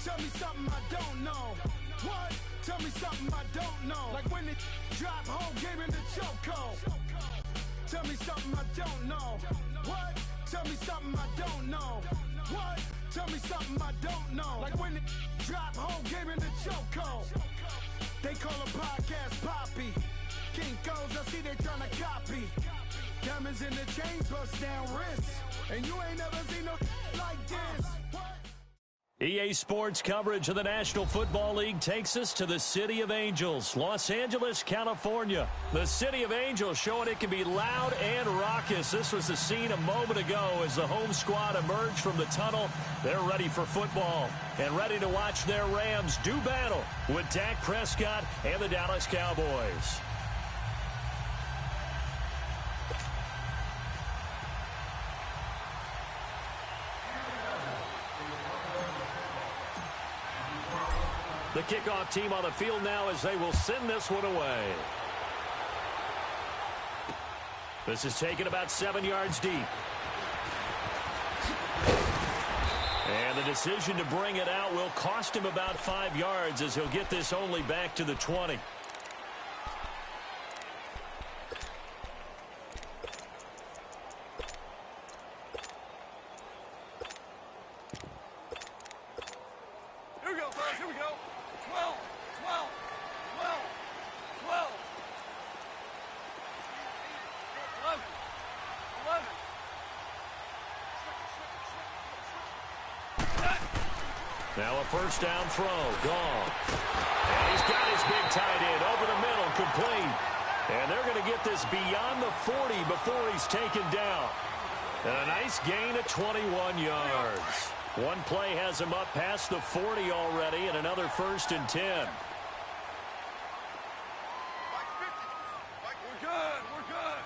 Tell me something I don't know. What? Tell me something I don't know. Like when it drop, whole game in the chokehold. Tell me something I don't know. What? Tell me something I don't know. What? Tell me something I don't know. Like when it drop, whole game in the chokehold. They call a podcast Poppy. Kinkos, I see they tryna copy. Diamonds in the chains, bust down wrists. And you ain't never seen no like this. EA Sports coverage of the National Football League takes us to the City of Angels, Los Angeles, California. The City of Angels showing it can be loud and raucous. This was the scene a moment ago as the home squad emerged from the tunnel. They're ready for football and ready to watch their Rams do battle with Dak Prescott and the Dallas Cowboys. The kickoff team on the field now as they will send this one away. This is taken about 7 yards deep. And the decision to bring it out will cost him about 5 yards as he'll get this only back to the 20. Here we go, fellas. Here we go. 12, 12, 12, 12. 11, 11. Now a first down throw, gone. And he's got his big tight end over the middle, complete. And they're going to get this beyond the 40 before he's taken down. And a nice gain of 21 yards. One play has him up past the 40 already, and another 1st and 10. We're good. We're good.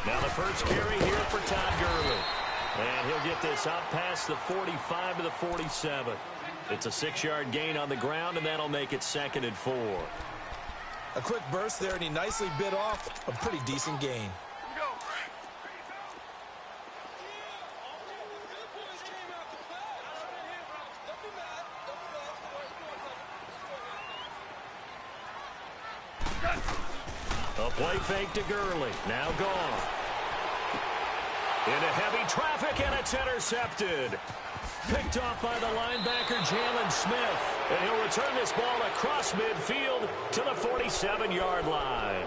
Now the first carry here for Todd Gurley. And he'll get this out past the 45 to the 47. It's a 6-yard gain on the ground, and that'll make it 2nd and 4. A quick burst there, and he nicely bit off a pretty decent gain. A play fake to Gurley. Now gone. Into heavy traffic, and it's intercepted. Picked off by the linebacker, Jalen Smith. And he'll return this ball across midfield to the 47-yard line.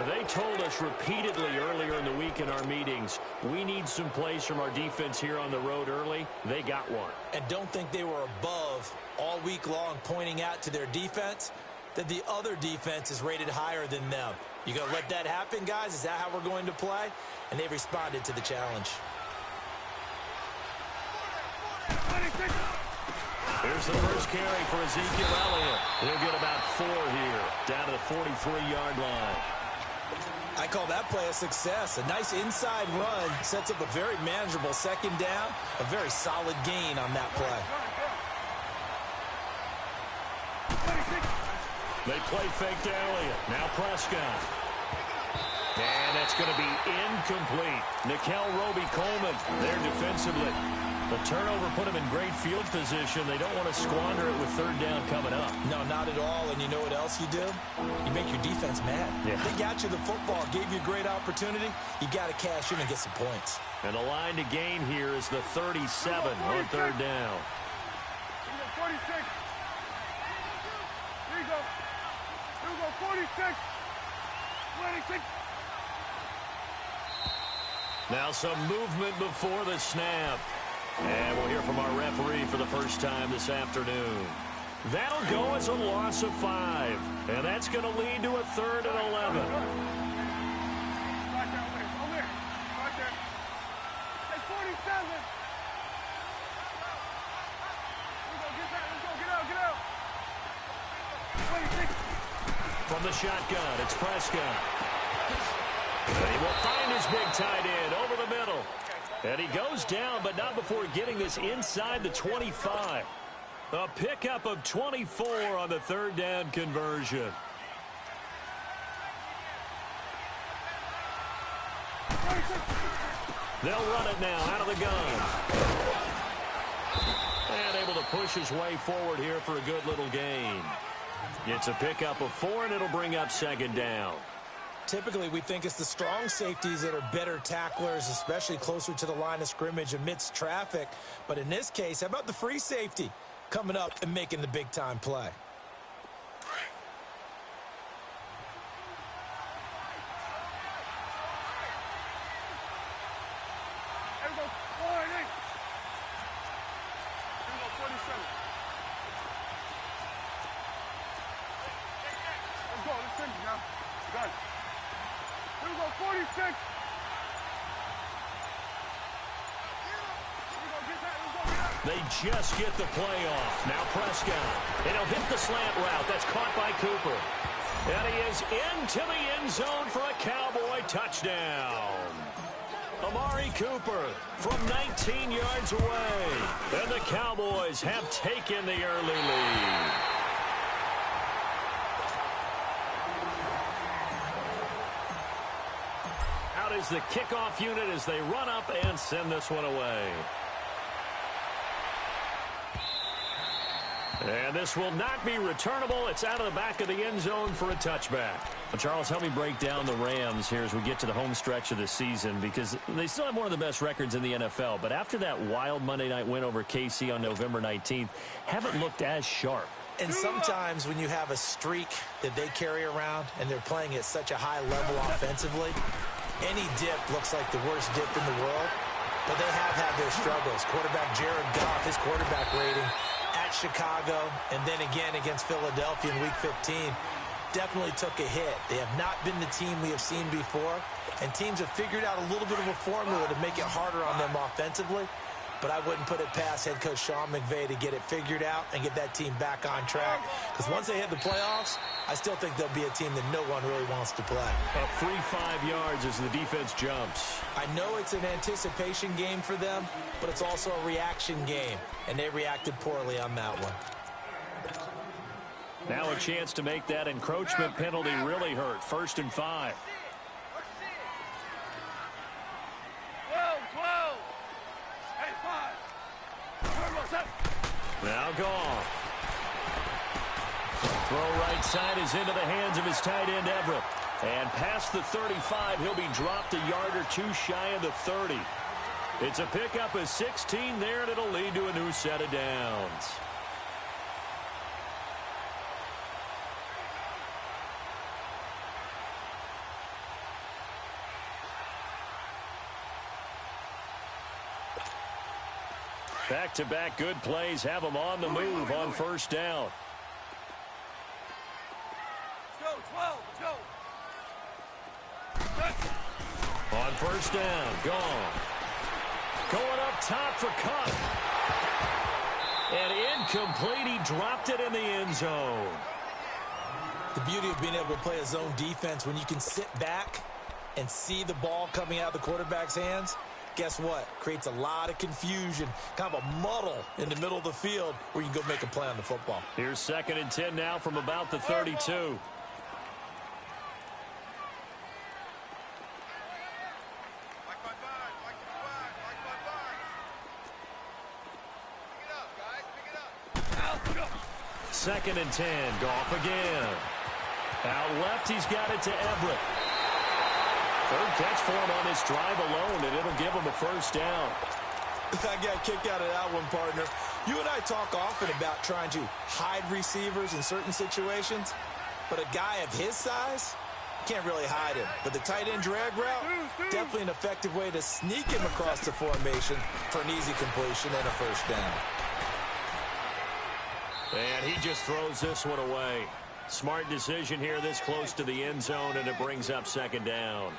They told us repeatedly earlier in the week in our meetings, we need some plays from our defense here on the road early. They got one. And don't think they were above all week long pointing out to their defense that the other defense is rated higher than them. You going to let that happen, guys? Is that how we're going to play? And they responded to the challenge. Here's the first carry for Ezekiel Elliott. He'll get about 4 here, down to the 43-yard line. I call that play a success. A nice inside run sets up a very manageable 2nd down, a very solid gain on that play. They play fake to Elliott. Now Prescott. And that's going to be incomplete. Nickel Roby-Coleman there defensively. The turnover put him in great field position. They don't want to squander it with 3rd down coming up. No, not at all. And you know what else you do? You make your defense mad. Yeah. They got you the football, gave you a great opportunity. You got to cash in and get some points. And the line to gain here is the 37 on 3rd down. 46. Here you go. Here we go. 46. 26. Now some movement before the snap. And we'll hear from our referee for the first time this afternoon. That'll go as a loss of 5. And that's going to lead to a 3rd and 11. Right there, over there. Right there. Hey, 47. Let's go, get out, get out. 26. From the shotgun, it's Prescott. And he will find his big tight end over the middle. And he goes down, but not before getting this inside the 25. A pickup of 24 on the 3rd down conversion. They'll run it now out of the gun. push his way forward here for a good little gain. It's a pickup of 4, and it'll bring up second down. Typically, we think it's the strong safeties that are better tacklers, especially closer to the line of scrimmage amidst traffic. But in this case, how about the free safety coming up and making the big-time play? They just get the play off. Now Prescott. And he'll hit the slant route. That's caught by Cooper. And he is into the end zone for a Cowboy touchdown. Amari Cooper from 19 yards away. And the Cowboys have taken the early lead. Out is the kickoff unit as they run up and send this one away. And this will not be returnable. It's out of the back of the end zone for a touchback. Well, Charles, help me break down the Rams here as we get to the home stretch of the season, because they still have one of the best records in the NFL. But after that wild Monday night win over KC on November 19th, haven't looked as sharp. And sometimes when you have a streak that they carry around and they're playing at such a high level offensively, any dip looks like the worst dip in the world. But they have had their struggles. Quarterback Jared Goff, his quarterback rating at Chicago, and then again against Philadelphia in Week 15, definitely took a hit. They have not been the team we have seen before, and teams have figured out a little bit of a formula to make it harder on them offensively. But I wouldn't put it past head coach Sean McVay to get it figured out and get that team back on track. Because once they hit the playoffs, I still think they'll be a team that no one really wants to play. A free 5 yards as the defense jumps. I know it's an anticipation game for them, but it's also a reaction game, and they reacted poorly on that one. Now a chance to make that encroachment penalty really hurt. 1st and 5. Now Goff. Throw right side is into the hands of his tight end Everett. And past the 35, he'll be dropped a yard or two shy of the 30. It's a pickup of 16 there, and it'll lead to a new set of downs. Back-to-back good plays have them on the move on 1st down. Let's go, 12, let's go. On 1st down, gone. Going up top for Cup. And incomplete, he dropped it in the end zone. The beauty of being able to play a zone defense when you can sit back and see the ball coming out of the quarterback's hands, guess what? Creates a lot of confusion, kind of a muddle in the middle of the field where you can go make a play on the football. Here's 2nd and 10 now from about the 32. Second and 10, Goff again. Out left, he's got it to Everett. 3rd catch for him on this drive alone, and it'll give him a 1st down. I got a kick out of that one, partner. You and I talk often about trying to hide receivers in certain situations, but a guy of his size, can't really hide him. But the tight end drag route, definitely an effective way to sneak him across the formation for an easy completion and a 1st down. And he just throws this one away. Smart decision here this close to the end zone, and it brings up 2nd down.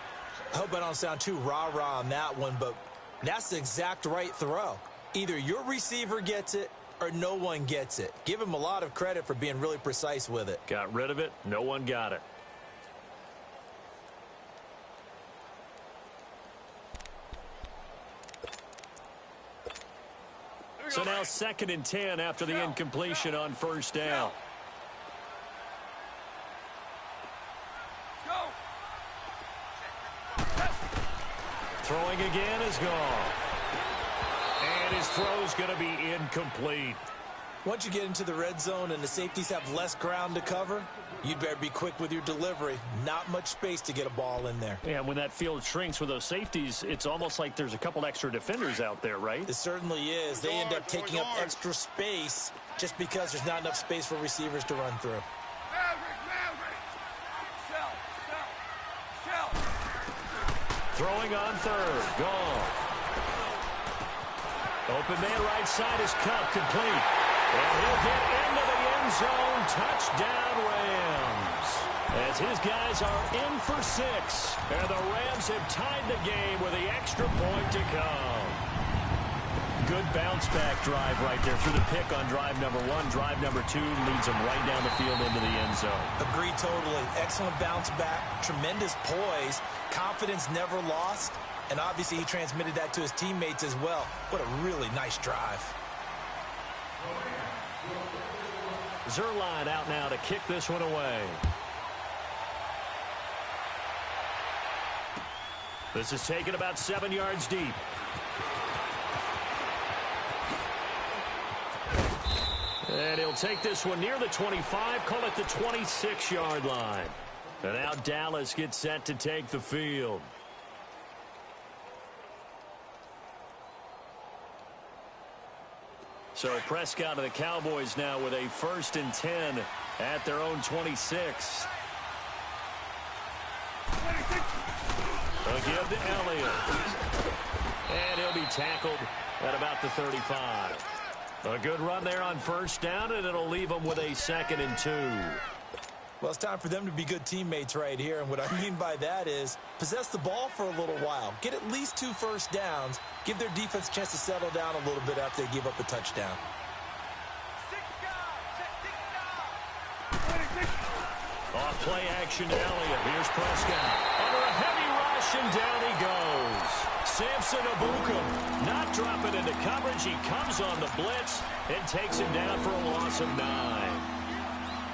I hope I don't sound too rah-rah on that one, but that's the exact right throw. Either your receiver gets it or no one gets it. Give him a lot of credit for being really precise with it. Got rid of it. No one got it. So now 2nd and 10 after the incompletion on 1st down. Throwing again is gone. And his throw's going to be incomplete. Once you get into the red zone and the safeties have less ground to cover, you'd better be quick with your delivery. Not much space to get a ball in there. Yeah, when that field shrinks with those safeties, it's almost like there's a couple extra defenders out there, right? It certainly is. They end up taking up extra space just because there's not enough space for receivers to run through. Throwing on third. Gone. Open man right side is Cup complete. And he'll get into the end zone. Touchdown, Rams. As his guys are in for 6. And the Rams have tied the game with the extra point to come. Good bounce-back drive right there through the pick on drive number 1. Drive number 2 leads them right down the field into the end zone. Agreed totally. Excellent bounce-back. Tremendous poise. Confidence never lost. And obviously he transmitted that to his teammates as well. What a really nice drive. Zerline out now to kick this one away. This is taken about 7 yards deep. And he'll take this one near the 25, call it the 26-yard line. And now Dallas gets set to take the field. So Prescott of the Cowboys now with a 1st and 10 at their own 26. They'll give to Elliott. And he'll be tackled at about the 35. A good run there on 1st down, and it'll leave them with a 2nd and 2. Well, it's time for them to be good teammates right here. And what I mean by that is possess the ball for a little while. Get at least 2 first downs. Give their defense a chance to settle down a little bit after they give up a touchdown. Off play action to Elliott. Here's Prescott. Under a heavy rush, and down he goes. Samson Ebukam not dropping into coverage. He comes on the blitz and takes him down for a loss of 9.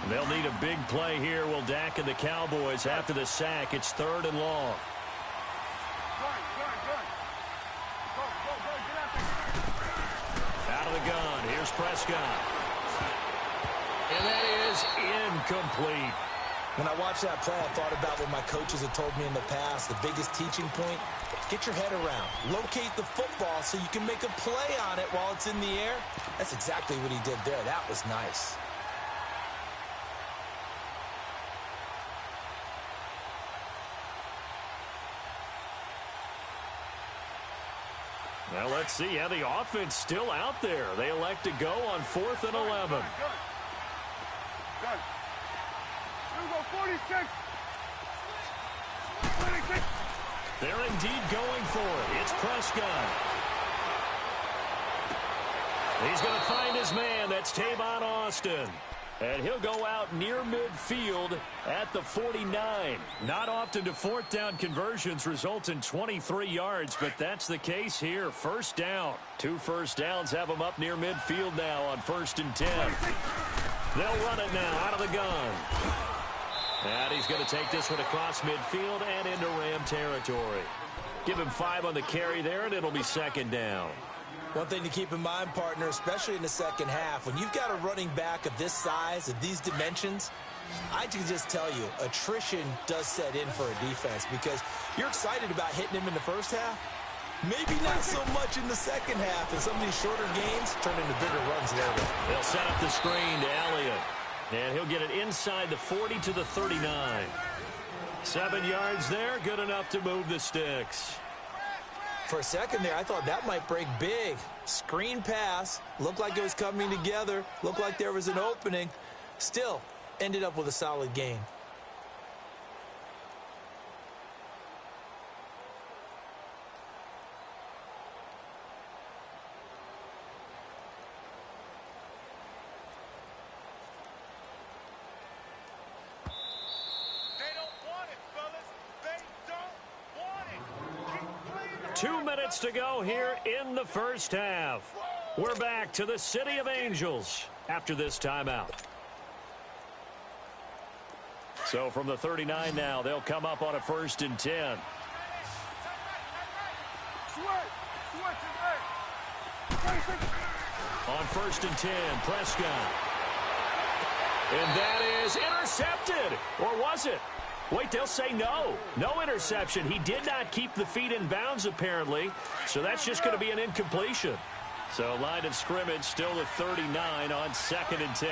They'll need a big play here, will Dak and the Cowboys after the sack. It's 3rd and long. Out of the gun. Here's Prescott. And that is incomplete. When I watched that play, I thought about what my coaches had told me in the past. The biggest teaching point, get your head around. Locate the football so you can make a play on it while it's in the air. That's exactly what he did there. That was nice. Well, let's see. Yeah, the offense still out there. They elect to go on 4th and 11. Good. Here we go, 46. 46. They're indeed going for it. It's Prescott. He's going to find his man. That's Tavon Austin. And he'll go out near midfield at the 49. Not often do 4th down conversions result in 23 yards, but that's the case here. 1st down. 2 first downs have him up near midfield now on 1st and 10. They'll run it now out of the gun. And he's going to take this one across midfield and into Ram territory. Give him 5 on the carry there, and it'll be 2nd down. One thing to keep in mind, partner, especially in the second half, when you've got a running back of this size, of these dimensions, I can just tell you, attrition does set in for a defense because you're excited about hitting him in the first half. Maybe not so much in the second half, and some of these shorter gains turn into bigger runs later. They'll set up the screen to Elliott, and he'll get it inside the 40 to the 39. 7 yards there, good enough to move the sticks. For a second there, I thought that might break big. Screen pass, looked like it was coming together, looked like there was an opening. Still, ended up with a solid gain. They don't want it, fellas. They don't want it. Keep playing. 2 minutes to go here in the first half. We're back to the City of Angels after this timeout. So from the 39 now, they'll come up on a 1st and 10. Switch. On 1st and 10, Prescott. And that is intercepted. Or was it? Wait, they'll say no. No interception. He did not keep the feet in bounds, apparently. So that's just going to be an incompletion. So line of scrimmage still at 39 on 2nd and 10.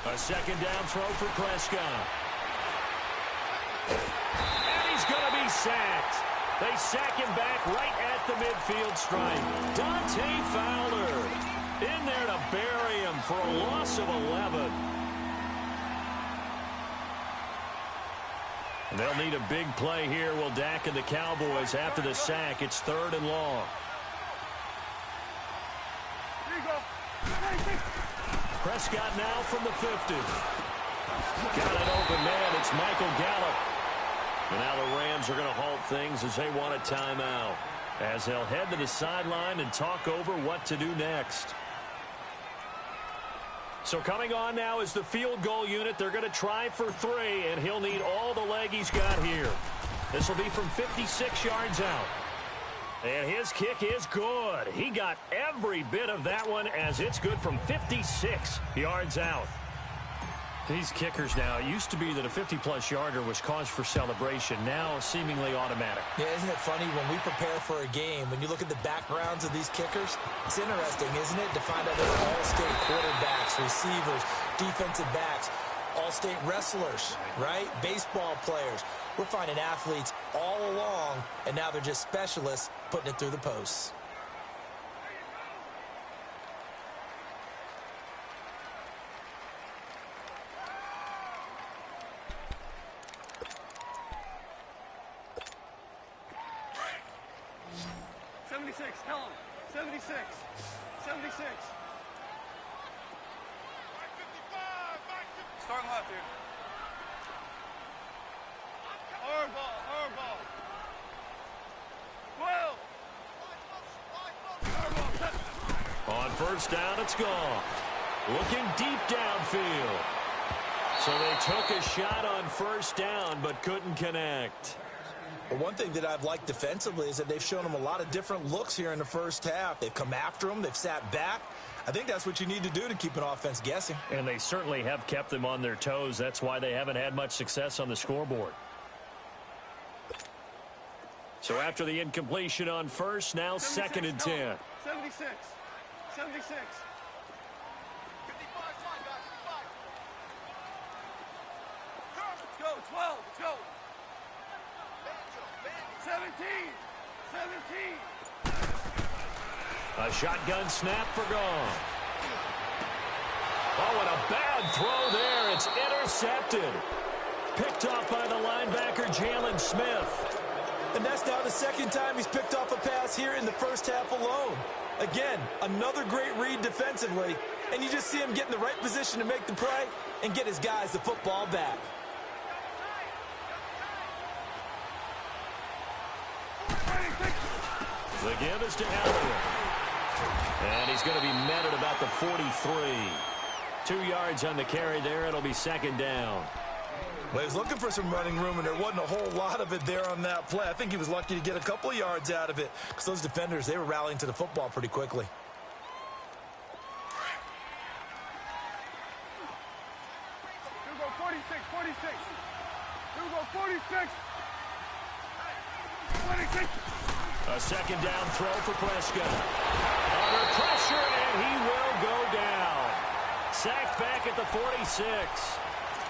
A 2nd down throw for Prescott. And he's going to be sacked. They sack him back right at the midfield stripe. Dante Fowler in there to bury him for a loss of 11. They'll need a big play here, will Dak and the Cowboys after the sack. It's 3rd and long. Prescott now from the 50. Got an open man. It's Michael Gallup. And now the Rams are going to halt things as they want a timeout, as they'll head to the sideline and talk over what to do next. So coming on now is the field goal unit. They're going to try for 3, and he'll need all the leg he's got here. This will be from 56 yards out. And his kick is good. He got every bit of that one, as it's good from 56 yards out. These kickers now, it used to be that a 50-plus yarder was cause for celebration. Now seemingly automatic. Yeah, isn't it funny when we prepare for a game, when you look at the backgrounds of these kickers, it's interesting, isn't it, to find out they're all-state quarterbacks, receivers, defensive backs, all-state wrestlers, right? Baseball players. We're finding athletes all along, and now they're just specialists putting it through the posts. Tell him. 76. 76. Starting left here. Hard ball. 12. On 1st down, it's gone. Looking deep downfield. So they took a shot on 1st down, but couldn't connect. But one thing that I've liked defensively is that they've shown them a lot of different looks here in the 1st half. They've come after them. They've sat back. I think that's what you need to do to keep an offense guessing. And they certainly have kept them on their toes. That's why they haven't had much success on the scoreboard. So after the incompletion on 1st, now 2nd and 10. 76. 76. 55, let's go. 12. Let's go. 17. A shotgun snap for Goff. Oh, and a bad throw there. It's intercepted. Picked off by the linebacker, Jalen Smith. And that's now the 2nd time he's picked off a pass here in the 1st half alone. Again, another great read defensively. And you just see him get in the right position to make the play and get his guys the football back. The give is to Elliott. And he's going to be met at about the 43. 2 yards on the carry there. It'll be 2nd down. Well, he was looking for some running room, and there wasn't a whole lot of it there on that play. I think he was lucky to get a couple of yards out of it, because those defenders, they were rallying to the football pretty quickly. Here we go, 46. Here we go, 46. 26. A 2nd down throw for Prescott. Under pressure, and he will go down. Sacked back at the 46.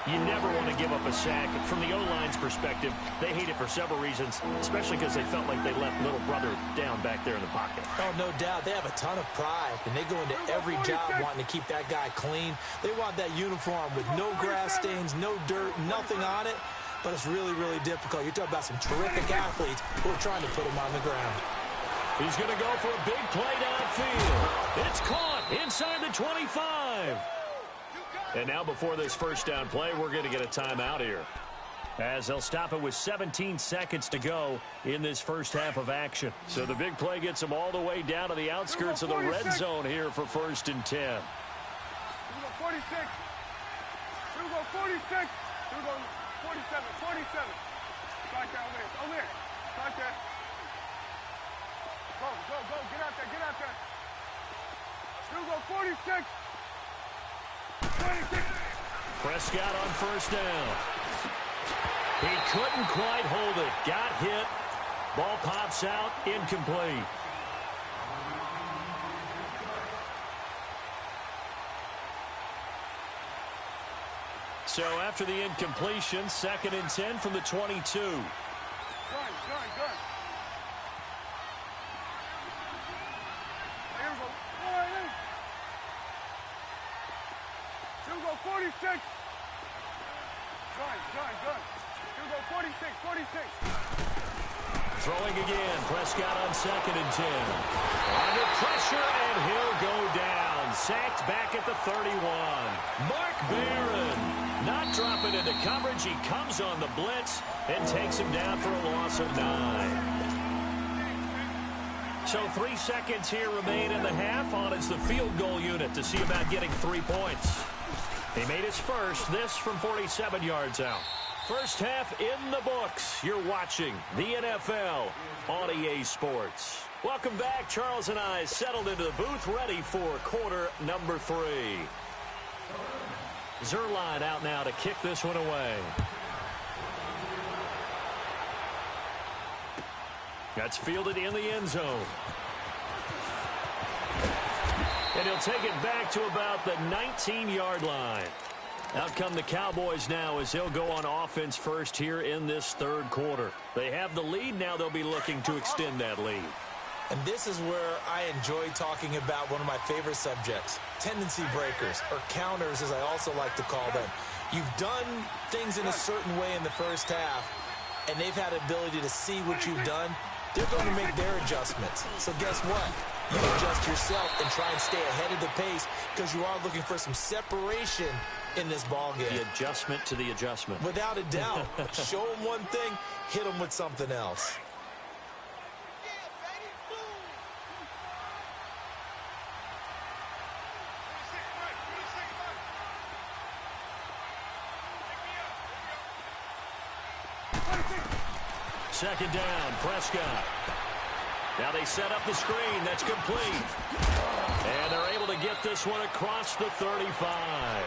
You never want to give up a sack. From the O-line's perspective, they hate it for several reasons, especially because they felt like they left little brother down back there in the pocket. Oh, no doubt. They have a ton of pride, and they go into every job wanting to keep that guy clean. They want that uniform with no grass stains, no dirt, nothing on it. But it's really, really difficult. You're talking about some terrific athletes who are trying to put him on the ground. He's going to go for a big play downfield. It's caught inside the 25. And now before this 1st down play, we're going to get a timeout here. as they'll stop it with 17 seconds to go in this first half of action. So the big play gets them all the way down to the outskirts of the red zone here for 1st and 10. Here we go, 46. Here we go, 46. Here we go, 47, 47. Start there, over there. Start there. Go, go, go. Get out there, get out there. Here we go, 46. 26. Prescott on 1st down. He couldn't quite hold it. Got hit. Ball pops out, incomplete. So after the incompletion, 2nd and 10 from the 22. Good. Here we go. Here we go, 46. Good. Here we go, 46, 46. Throwing again. Prescott on 2nd and 10. Under pressure, and he'll go down. Sacked back at the 31. Mark Barron not dropping into coverage. He comes on the blitz and takes him down for a loss of 9. So 3 seconds here remain in the half. On is the field goal unit to see about getting 3 points. He made his first, this from 47 yards out. First half in the books. You're watching the NFL on EA Sports. Welcome back. Charles and I settled into the booth, ready for quarter number 3. Zerline out now to kick this one away. That's fielded in the end zone. And he'll take it back to about the 19-yard line. Out come the Cowboys now as they'll go on offense first here in this 3rd quarter. They have the lead. Now they'll be looking to extend that lead. And this is where I enjoy talking about one of my favorite subjects, tendency breakers, or counters as I also like to call them. You've done things in a certain way in the first half, and they've had the ability to see what you've done. They're going to make their adjustments. So guess what? You adjust yourself and try and stay ahead of the pace because you are looking for some separation in this ball game. The adjustment to the adjustment. Without a doubt. Show them one thing, hit them with something else. Second down, Prescott. Now they set up the screen. That's complete. And they're able to get this one across the 35.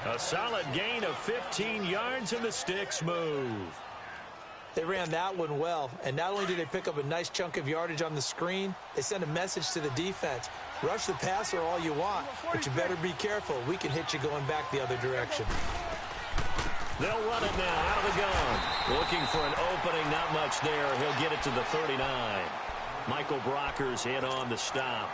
A solid gain of 15 yards, and the sticks move. They ran that one well, and not only did they pick up a nice chunk of yardage on the screen, they sent a message to the defense. Rush the passer all you want, but you better be careful. We can hit you going back the other direction. They'll run it now out of the gun. Looking for an opening, not much there. He'll get it to the 39. Michael Brockers in on the stop.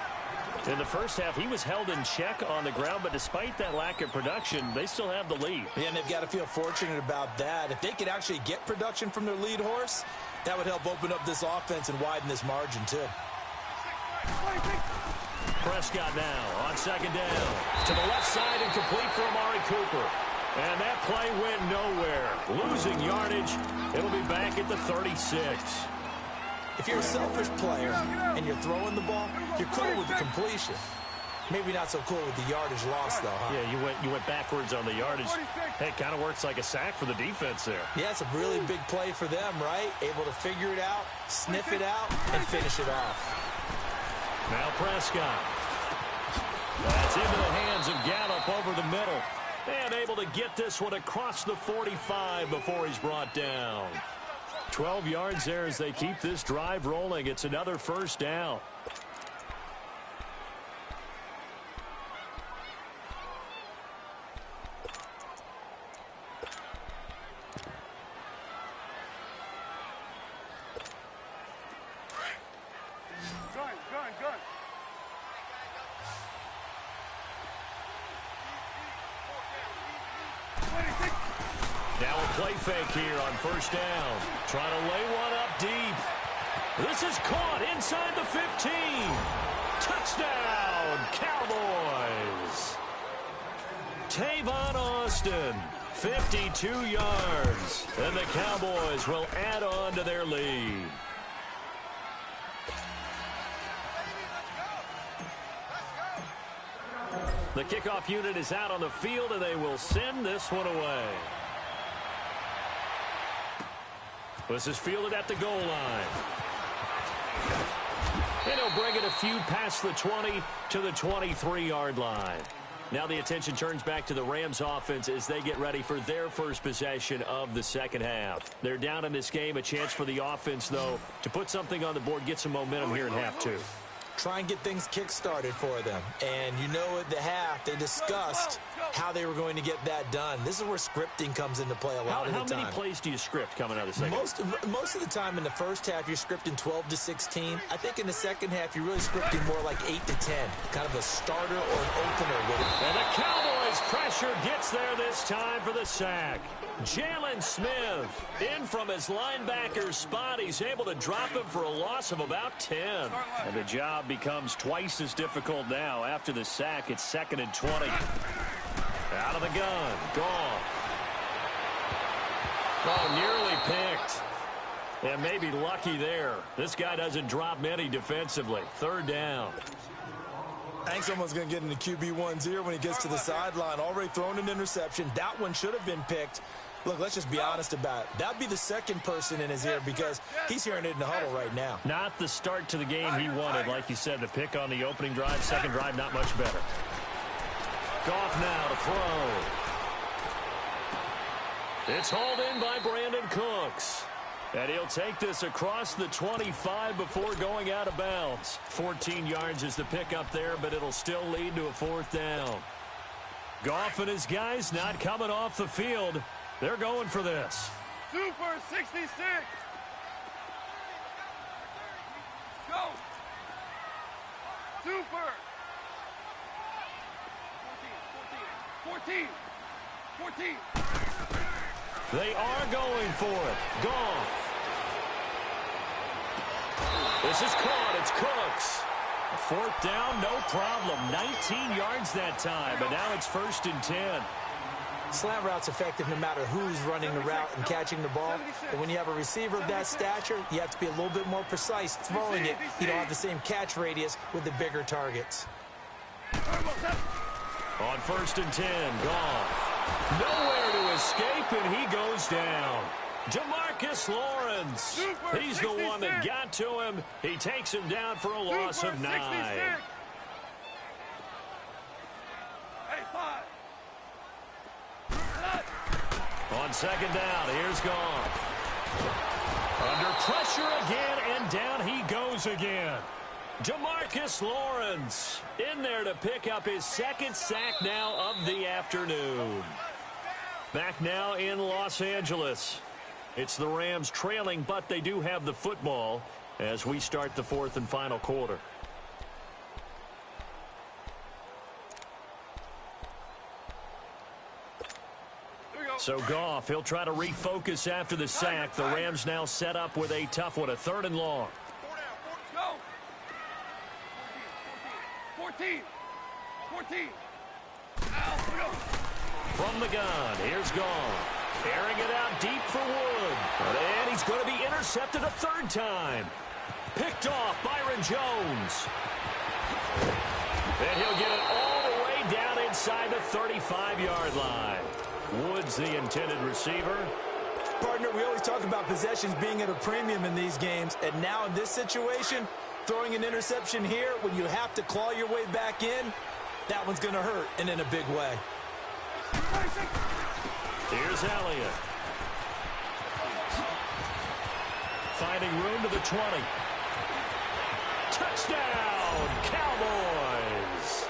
In the first half, he was held in check on the ground, but despite that lack of production, they still have the lead. Yeah, and they've got to feel fortunate about that. If they could actually get production from their lead horse, that would help open up this offense and widen this margin, too. Prescott now on second down. To the left side and complete for Amari Cooper. And that play went nowhere. Losing yardage. It'll be back at the 36. If you're a selfish player and you're throwing the ball, you're cool with the completion. Maybe not so cool with the yardage loss, though, huh? Yeah, you went backwards on the yardage. Hey, it kind of works like a sack for the defense there. Yeah, it's a really big play for them, right? Able to figure it out, sniff it out, and finish it off. Now Prescott. That's into the hands of Gallup over the middle. And able to get this one across the 45 before he's brought down. 12 yards there as they keep this drive rolling. It's another first down. Gun. Now a play fake here on first down. Trying to lay one up deep. This is caught inside the 15. Touchdown, Cowboys. Tavon Austin, 52 yards. And the Cowboys will add on to their lead. The kickoff unit is out on the field, and they will send this one away. This is fielded at the goal line. And he'll bring it a few past the 20 to the 23-yard line. Now the attention turns back to the Rams offense as they get ready for their first possession of the second half. They're down in this game. A chance for the offense, though, to put something on the board, get some momentum here in half two. Try and get things kick-started for them. And you know at the half, they discussed how they were going to get that done. This is where scripting comes into play a lot of the time. How many plays do you script coming out of the second? Most of the time in the first half, you're scripting 12 to 16. I think in the second half, you're really scripting more like 8 to 10. Kind of a starter or an opener with it. And the Cowboys pressure gets there this time for the sack. Jalen Smith in from his linebacker spot. He's able to drop him for a loss of about 10. And the job becomes twice as difficult now. After the sack, it's 2nd and 20. Out of the gun. Goff. Oh, nearly picked. And maybe lucky there. This guy doesn't drop many defensively. 3rd down. I think someone's going to get into QB1's ear when he gets to the sideline. Already thrown an interception. That one should have been picked. Look, let's just be honest about it. That'd be the second person in his ear because he's hearing it in the huddle right now. Not the start to the game he wanted. Like you said, the pick on the opening drive, second drive, not much better. Goff now to throw. It's hauled in by Brandon Cooks. And he'll take this across the 25 before going out of bounds. 14 yards is the pickup there, but it'll still lead to a 4th down. Goff and his guys not coming off the field. They're going for this. Super 66. Go. Super. 14. They are going for it. Goff. This is caught. It's Cooks. 4th down, no problem. 19 yards that time, but now it's 1st and 10. Slant route's effective no matter who's running the route and catching the ball. But when you have a receiver of that stature, you have to be a little bit more precise throwing it. You don't have the same catch radius with the bigger targets. On 1st and 10, Goff. Nowhere to escape, and he goes down. Jamarcus Lawrence. He's the one that got to him. He takes him down for a loss of 9. On 2nd down, here's Goff. Under pressure again, and down he goes again. Jamarcus Lawrence in there to pick up his 2nd sack now of the afternoon. Back now in Los Angeles. It's the Rams trailing, but they do have the football as we start the 4th and final quarter. So Goff, he'll try to refocus after the sack. The Rams now set up with a tough one, a 3rd and long. 14. From the gun, here's Goff. Airing it out deep for Wood. And he's going to be intercepted a 3rd time. Picked off Byron Jones. And he'll get it all the way down inside the 35-yard line. Wood's the intended receiver. Partner, we always talk about possessions being at a premium in these games. And now in this situation, throwing an interception here when you have to claw your way back in, that one's going to hurt, and in a big way. Here's Elliott. Finding room to the 20. Touchdown, Cowboys.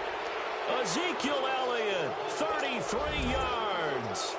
Ezekiel Elliott, 33 yards.